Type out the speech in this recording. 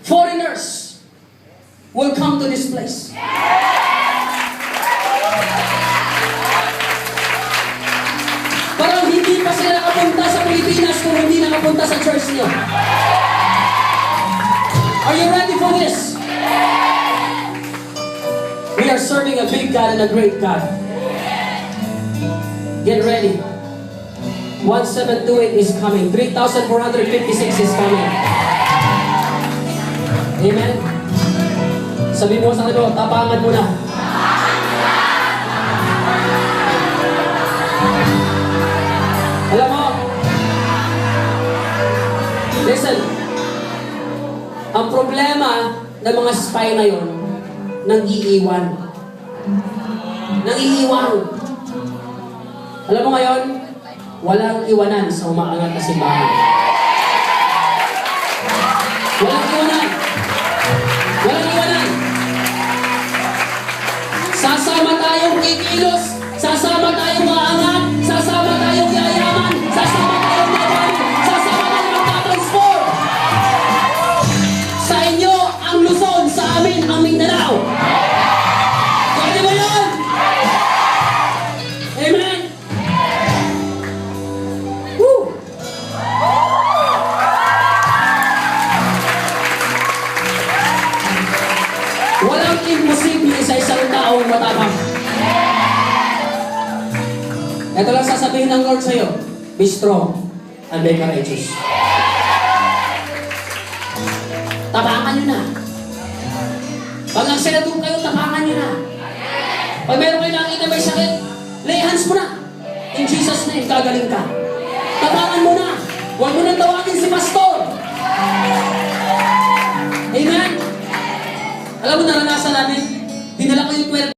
foreigners will come to this place. Parang hindi pa sila nakapunta sa Pilipinas kung hindi nakapunta sa church niyo. Are you ready for this? We are serving a big God and a great God. Get ready. 1728 is coming. 3,456 is coming. Amen? Sabi mo sa kanila, tapangan mo na. Alam mo, listen, ang problema ng mga spy na yun, nang-iiwan. Nang-iiwan. Alam mo ngayon, walang iwanan sa umaangat na simbahan. Walang iwanan. Walang iwanan. Sasama tayong kikilos, sasama tayong maangat, sasama tayong yayaman, sasama tayong mabago, sasama tayong magtatransform. Sa inyo ang Luzon, sa amin ang Mindanao. Pwede ba yun? Amen? Woo! Walang imposible sa isang taong matapang. Ito lang sasabihin ng Lord sa'yo, be strong and be courageous. Tapangan nyo na. Pag nagsenadong kayo, tapangan nyo na. Pag meron kayo nakita may sakit, lay hands mo na. In Jesus' name, gagaling ka. Tapangan mo na. Huwag mo nang tawagin si pastor. Amen? Alam mo, naranasan namin, dinala ko yung 12